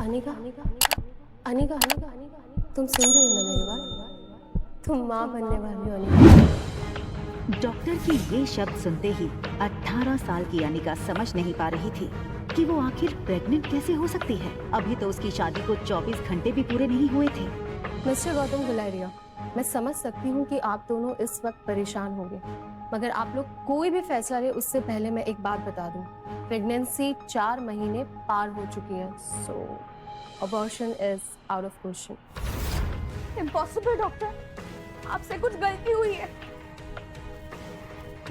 अनिका, अनिका, अनिका, तुम सुन रही हो ना मेरी बात? तुम माँ बनने वाली हो अनिका। डॉक्टर के ये शब्द सुनते ही 18 साल की अनिका समझ नहीं पा रही थी कि वो आखिर प्रेग्नेंट कैसे हो सकती है। अभी तो उसकी शादी को 24 घंटे भी पूरे नहीं हुए थे। मिस्टर गौतम गुलेरिया, मैं समझ सकती हूँ कि आप दोनों इस वक्त परेशान होंगे, मगर आप लोग कोई भी फैसला ले उससे पहले मैं एक बात बता दूं, प्रेगनेंसी 4 महीने पार हो चुकी है, so abortion is out of question. Impossible doctor, आपसे कुछ गलती हुई है।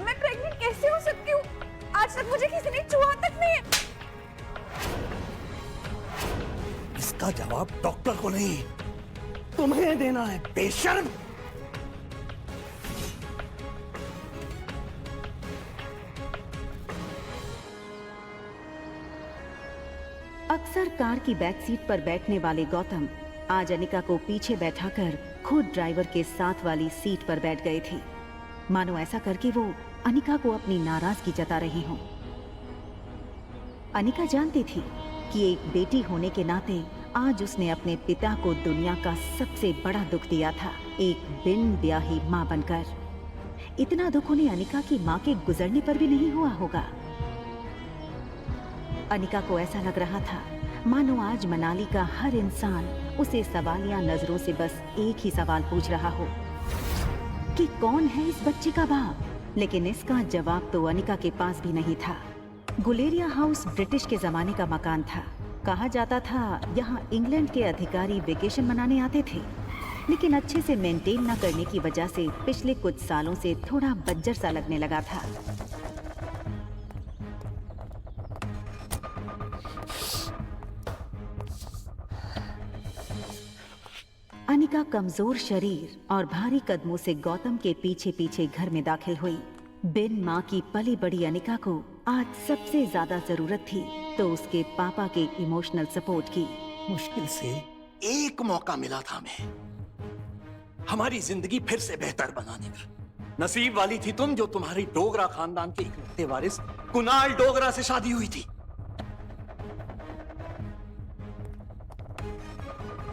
मैं प्रेग्नेंट कैसे हो सकती हूँ? आज तक मुझे किसी ने छुआ तक नहीं। इसका जवाब डॉक्टर को नहीं, तुम्हें देना है, बेशर्म। अक्सर कार की बैक सीट पर बैठने वाले गौतम आज अनिका को पीछे बैठाकर खुद ड्राइवर के साथ वाली सीट पर बैठ गए थे, मानो ऐसा करके वो अनिका को अपनी नाराजगी जता रही हों। अनिका जानती थी कि एक बेटी होने के नाते आज उसने अपने पिता को दुनिया का सबसे बड़ा दुख दिया था, एक बिन ब्याही मां बनकर। इतना दुख उन्हें अनिका की मां के गुजरने पर भी नहीं हुआ होगा। अनिका को ऐसा लग रहा था मानो आज मनाली का हर इंसान उसे सवालिया नजरों से बस एक ही सवाल पूछ रहा हो कि कौन है इस बच्चे का बाप। लेकिन इसका जवाब तो अनिका के पास भी नहीं था। गुलेरिया हाउस ब्रिटिश के जमाने का मकान था। कहा जाता था यहाँ इंग्लैंड के अधिकारी वेकेशन मनाने आते थे, लेकिन अच्छे से मेंटेन न करने की वजह से पिछले कुछ सालों से थोड़ा बंजर सा लगने लगा था। अनिका कमजोर शरीर और भारी कदमों से गौतम के पीछे पीछे घर में दाखिल हुई। बिन माँ की पली बड़ी अनिका को आज सबसे ज्यादा जरूरत थी तो उसके पापा के इमोशनल सपोर्ट की। मुश्किल से एक मौका मिला था हमें हमारी जिंदगी फिर से बेहतर बनाने का। नसीब वाली थी तुम जो तुम्हारी डोगरा खानदान के इकलौते वारिस कुणाल डोगरा से शादी हुई थी।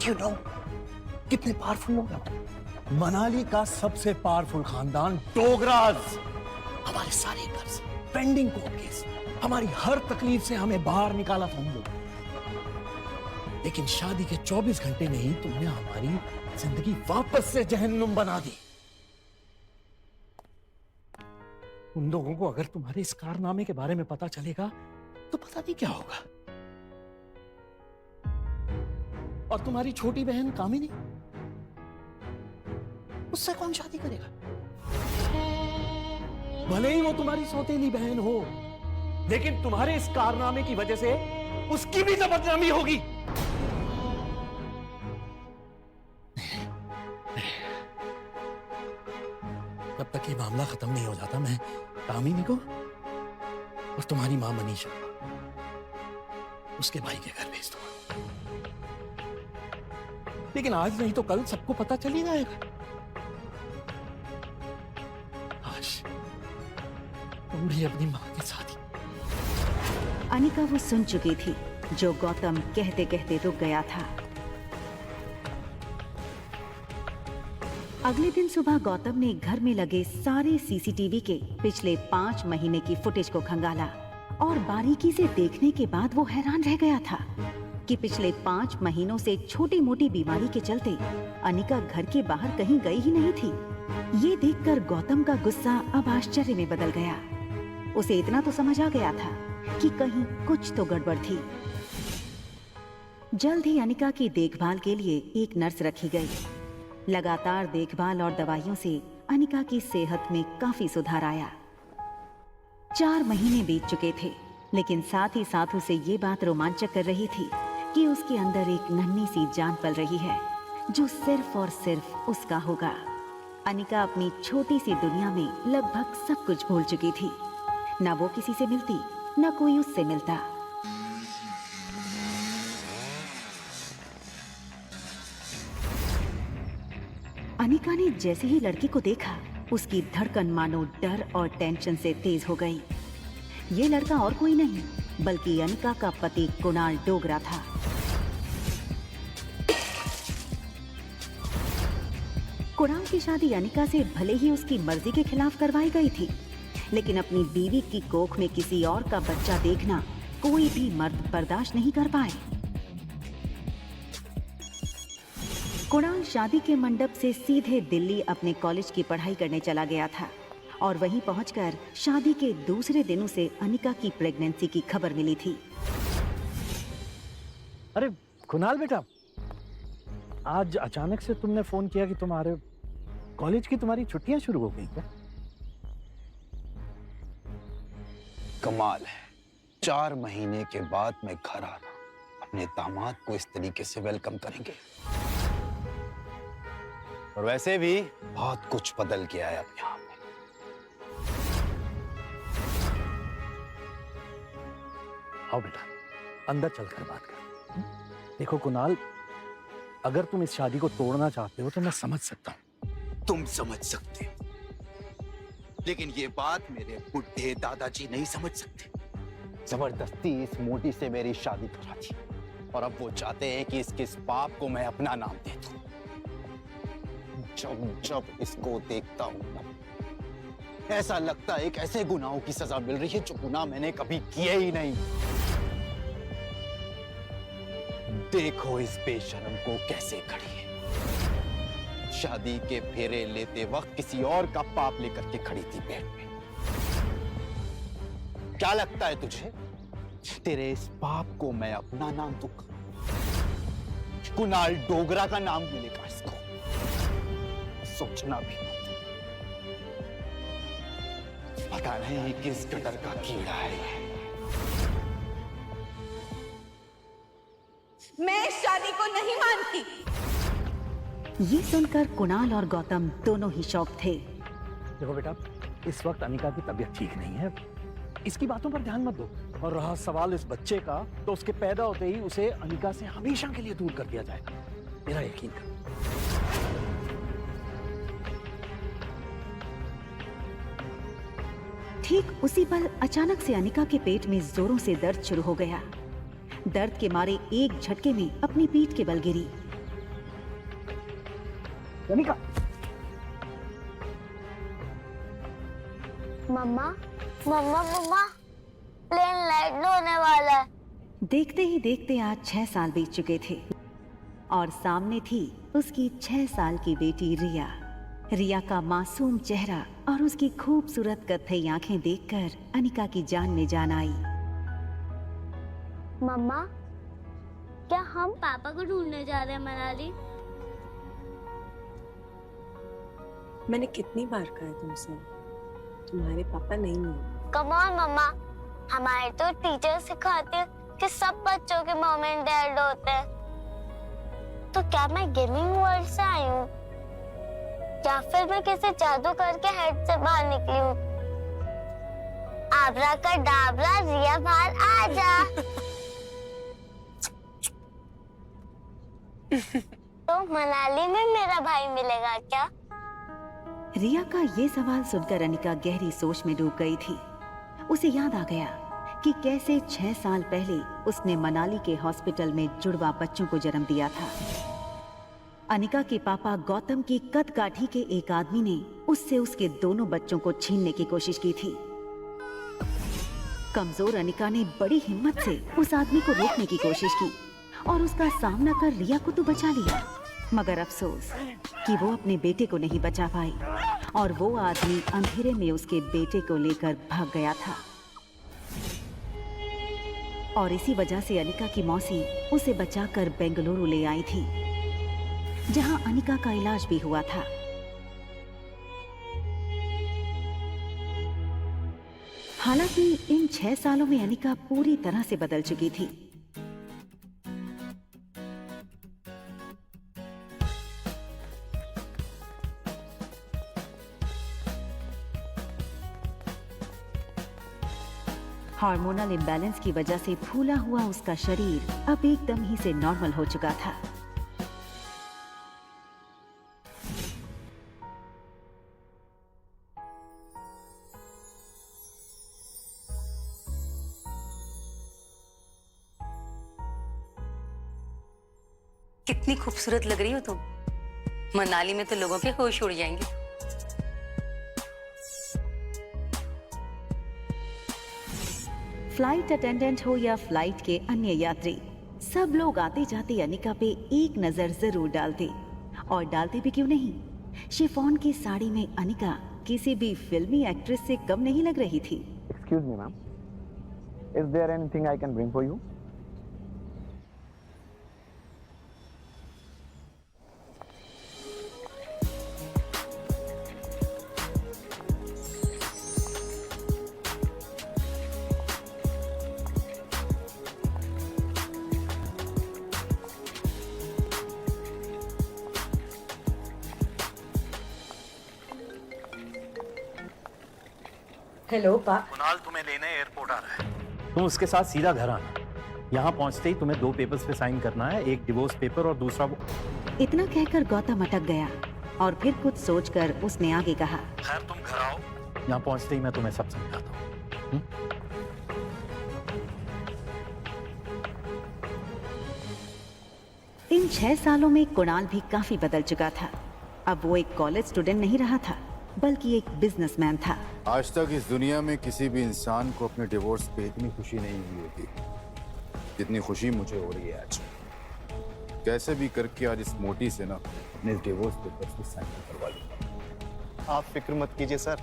You know, कितने पावरफुल लोग हैं। मनाली का सबसे पावरफुल खानदान डोगराज। हमारे सारे कर्ज, पेंडिंग कोर्ट केस, हमारी हर तकलीफ से हमें बाहर निकाला था उन लोग। लेकिन शादी के 24 घंटे में ही तुमने हमारी जिंदगी वापस से जहन्नुम बना दी। उन लोगों को अगर तुम्हारे इस कारनामे के बारे में पता चलेगा तो पता नहीं क्या होगा। और तुम्हारी छोटी बहन कामिनी, उससे कौन शादी करेगा? भले ही वो तुम्हारी सौतेली बहन हो, लेकिन तुम्हारे इस कारनामे की वजह से उसकी भी तो बदनामी होगी। जब तक ये मामला खत्म नहीं हो जाता मैं कामिनी को और तुम्हारी मां मनीषा उसके भाई के घर भेज दूंगा। लेकिन आज नहीं तो कल सबको पता चल ही जाएगा। आज तुम भी अपनी मां के साथ ही। अनिका वो सुन चुकी थी जो गौतम कहते कहते रुक गया था। अगले दिन सुबह गौतम ने घर में लगे सारे सीसीटीवी के पिछले 5 महीने की फुटेज को खंगाला और बारीकी से देखने के बाद वो हैरान रह गया था कि पिछले 5 महीनों से छोटी मोटी बीमारी के चलते अनिका घर के बाहर कहीं गई ही नहीं थी। ये देखकर गौतम का गुस्सा अब आश्चर्य में बदल गया। उसे इतना तो समझ आ गया था कि कहीं कुछ तो गड़बड़ थी। जल्द ही अनिका की देखभाल के लिए एक नर्स रखी गई। लगातार देखभाल और दवाइयों से अनिका की सेहत में काफी सुधार आया। 4 महीने बीत चुके थे, लेकिन साथ ही साथ उसे ये बात रोमांचक कर रही थी कि उसके अंदर एक नन्ही सी जान पल रही है जो सिर्फ और सिर्फ उसका होगा। अनिका अपनी छोटी सी दुनिया में लगभग सब कुछ भूल चुकी थी। ना वो किसी से मिलती, ना कोई उससे मिलता। अनिका ने जैसे ही लड़की को देखा, उसकी धड़कन मानो डर और टेंशन से तेज हो गई। ये लड़का और कोई नहीं बल्कि अनिका का पति कुणाल डोगरा था। कुणाल की शादी अनिका से भले ही उसकी मर्जी के खिलाफ करवाई गई थी, लेकिन अपनी बीवी की कोख में किसी और का बच्चा देखना कोई भी मर्द बर्दाश्त नहीं कर पाए। कुणाल शादी के मंडप से सीधे दिल्ली अपने कॉलेज की पढ़ाई करने चला गया था और वहीं पहुंचकर शादी के दूसरे दिन उसे अनिका की प्रेगनेंसी की खबर मिली थी। अरे कुणाल बेटा, आज अचानक से तुमने फोन किया कि तुम आ रहे हो। कॉलेज की तुम्हारी छुट्टियां शुरू हो गई क्या? कमाल है, 4 महीने के बाद मैं घर आना, अपने दामाद को इस तरीके से वेलकम करेंगे। और वैसे भी बहुत कुछ बदल गया है अब यहाँ पे। आओ बेटा, अंदर चलकर बात कर। देखो कुणाल, अगर तुम इस शादी को तोड़ना चाहते हो तो मैं समझ सकता हूँ। तुम समझ सकते हो, लेकिन ये बात मेरे बुढ़े दादाजी नहीं समझ सकते। जबरदस्ती इस मोटी से मेरी शादी करा दी और अब वो चाहते हैं कि इसके इस पाप को मैं अपना नाम दे दूं। जब जब इसको देखता हूं ना, ऐसा लगता है एक ऐसे गुनाहों की सजा मिल रही है जो गुनाह मैंने कभी किए ही नहीं। देखो इस बेशरम को कैसे खड़ी है। शादी के फेरे लेते वक्त किसी और का पाप लेकर के खड़ी थी पेट में। क्या लगता है तुझे तेरे इस पाप को मैं अपना नाम दूंगा? कुणाल डोगरा का नाम मिलेगा इसको, सोचना भी मत। पता नहीं किस कदर का कीड़ा है ये। मैं इस शादी को नहीं मानती। ये सुनकर कुणाल और गौतम दोनों ही शॉक थे। देखो बेटा, इस वक्त अनिका की तबीयत ठीक नहीं है, इसकी बातों पर ध्यान मत दो। और रहा सवाल इस बच्चे का, तो उसके पैदा होते ही उसे अनिका से हमेशा के लिए दूर कर दिया जाएगा, मेरा यकीन कर। ठीक उसी पल अचानक से अनिका के पेट में जोरों से दर्द शुरू हो गया। दर्द के मारे एक झटके में अपनी पीठ के बल गिरी। अनिका, मम्मा मम्मा मम्मा, प्लेन लैंड होने वाला है। देखते ही देखते आज 6 साल बीत चुके थे और सामने थी उसकी 6 साल की बेटी रिया। रिया का मासूम चेहरा और उसकी खूबसूरत कत्थई आंखें देखकर अनिका की जान में जान आई। मम्मा, क्या हम पापा को ढूंढने जा रहे हैं मनाली? मैंने कितनी बार कहा तुमसे, तुम्हारे पापा नहीं है। कम ऑन मम्मा, हमारे तो टीचर सिखाते हैं कि सब बच्चों के मॉम एंड डैड होते हैं। तो क्या मैं गेमिंग वर्ल्ड से आई हूँ, या फिर मैं किसी जादू करके हेड से बाहर निकली हूँ? आबरा का डाबरा, रिया बाहर आ जा। तो मनाली में मेरा भाई मिलेगा क्या? रिया का ये सवाल सुनकर अनिका गहरी सोच में डूब गई थी। उसे याद आ गया कि कैसे 6 साल पहले उसने मनाली के हॉस्पिटल में जुड़वा बच्चों को जन्म दिया था। अनिका के पापा गौतम की कद काठी के एक आदमी ने उससे उसके दोनों बच्चों को छीनने की कोशिश की थी। कमजोर अनिका ने बड़ी हिम्मत से उस आदमी को रोकने की कोशिश की और उसका सामना कर रिया को तो बचा लिया, मगर अफसोस कि वो अपने बेटे को नहीं बचा पाई और वो आदमी अंधेरे में उसके बेटे को लेकर भाग गया था। और इसी वजह से अनिका की मौसी उसे बचाकर बेंगलुरु ले आई थी, जहां अनिका का इलाज भी हुआ था। हालांकि इन 6 सालों में अनिका पूरी तरह से बदल चुकी थी। हार्मोनल इम्बैलेंस की वजह से फूला हुआ उसका शरीर अब एकदम ही से नॉर्मल हो चुका था। कितनी खूबसूरत लग रही हो तुम। मनाली में तो लोगों के होश उड़ जाएंगे। फ्लाइट अटेंडेंट हो या फ्लाइट के अन्य यात्री, सब लोग आते जाते अनिका पे एक नजर जरूर डालते। और डालते भी क्यों नहीं, शिफॉन की साड़ी में अनिका किसी भी फिल्मी एक्ट्रेस से कम नहीं लग रही थी। Excuse me ma'am, is there anything I can bring for you? Hello पा। कुणाल तुम्हें लेने एयरपोर्ट आ रहा है, तुम उसके साथ सीधा घर आना। यहाँ पहुँचते ही तुम्हें 2 पेपर्स पे साइन करना है, एक डिवोर्स पेपर और दूसरा वो। इतना कहकर गौतम अटक गया और फिर कुछ सोचकर उसने आगे कहा, खैर तुम घर आओ, यहाँ पहुँचते ही मैं तुम्हें सब समझाता हूँ। इन 6 सालों में कुणाल भी काफी बदल चुका था। अब वो एक कॉलेज स्टूडेंट नहीं रहा था, बल्कि एक बिजनेसमैन था। आज तक इस दुनिया में किसी भी इंसान को अपने डिवोर्स पे इतनी खुशी नहीं हुई होती जितनी खुशी मुझे हो रही है आज। कैसे भी करके आज इस मोटी से ना अपने डिवोर्स पेपर पे साइन करवा लूंगा। आप फिक्र मत कीजिए सर,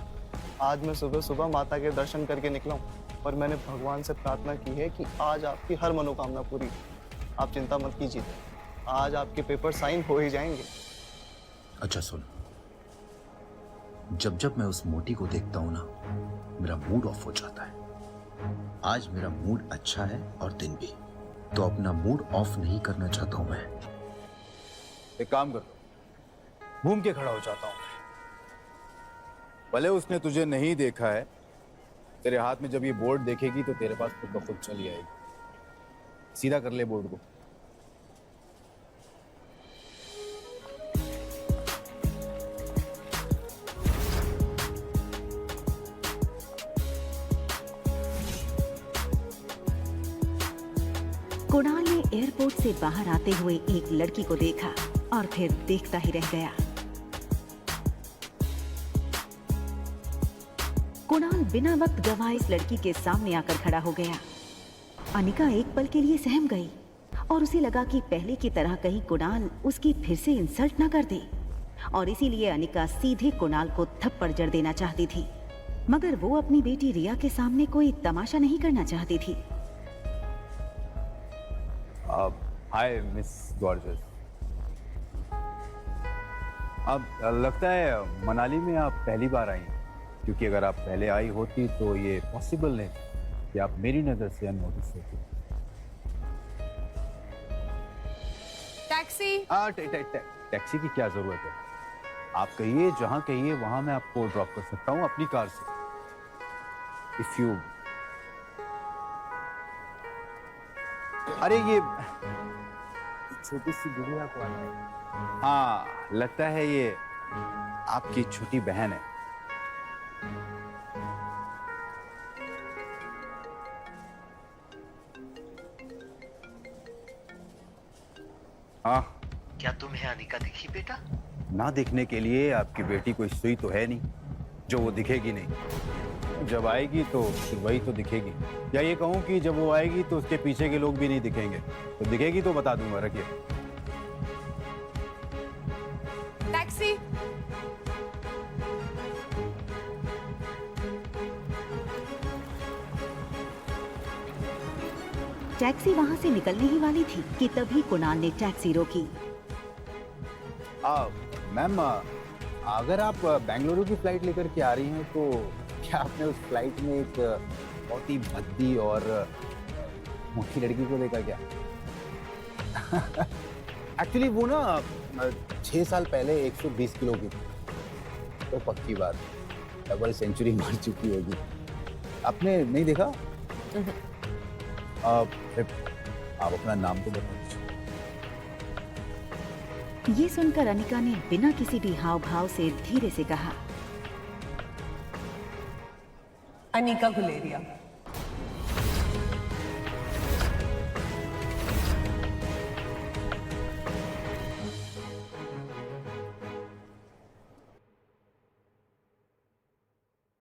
आज मैं सुबह सुबह माता के दर्शन करके निकला हूँ और मैंने भगवान से प्रार्थना की है कि आज आपकी हर मनोकामना पूरी। आप चिंता मत कीजिए, आज आपके पेपर साइन हो ही जाएंगे। अच्छा सुन, जब जब मैं उस मोटी को देखता हूं ना, मेरा मूड ऑफ हो जाता है। आज मेरा मूड अच्छा है और दिन भी, तो अपना मूड ऑफ नहीं करना चाहता हूं मैं। एक काम कर, घूम के खड़ा हो जाता हूं। भले उसने तुझे नहीं देखा है, तेरे हाथ में जब ये बोर्ड देखेगी तो तेरे पास खुद ब खुद चली आएगी। सीधा कर ले बोर्ड को। कुणाल ने एयरपोर्ट से बाहर आते हुए एक लड़की को देखा और फिर देखता ही रह गया। कुणाल बिना वक्त गवाए इस लड़की के सामने आकर खड़ा हो गया। अनिका एक पल के लिए सहम गई और उसे लगा कि पहले की तरह कहीं कुणाल उसकी फिर से इंसल्ट ना कर दे, और इसीलिए अनिका सीधे कुणाल को थप्पड़ जड़ देना चाहती थी, मगर वो अपनी बेटी रिया के सामने कोई तमाशा नहीं करना चाहती थी। Hi miss gorgeous. अब लगता है मनाली में आप पहली बार आई हैं, क्योंकि अगर आप पहले आई होती तो ये पॉसिबल नहीं कि आप मेरी नजर से अननोटिस होती। टैक्सी। टैक्सी की क्या जरूरत है? आप कहिए, जहां कहिए वहां मैं आपको ड्रॉप कर सकता हूँ अपनी कार से। इफ यू अरे ये छोटी सी गुड़िया कौन है? हाँ, लगता है ये आपकी छोटी बहन है। हाँ, क्या तुम्हें अनिका दिखी बेटा? ना दिखने के लिए आपकी बेटी कोई सुई तो है नहीं जो वो दिखेगी नहीं। जब आएगी तो फिर वही तो दिखेगी, या ये कहूँ कि जब वो आएगी तो उसके पीछे के लोग भी नहीं दिखेंगे। तो दिखेगी तो बता दूंगा, रखिए। टैक्सी। टैक्सी वहां से निकलने ही वाली थी कि तभी कुणाल ने टैक्सी रोकी। मैम, अगर आप बेंगलुरु की फ्लाइट लेकर के आ रही हैं तो क्या आपने उस फ्लाइट में एक बहुत ही भद्दी और मोटी लड़की को देखा क्या? एक्चुअली वो ना 6 साल पहले 120 किलो की थी, तो पक्की बात डबल सेंचुरी मार चुकी होगी। आपने नहीं देखा? आप अपना नाम तो बता दीजिए। ये सुनकर अनिका ने बिना किसी भी हाव भाव से धीरे से कहा, अनिका गुलेरिया।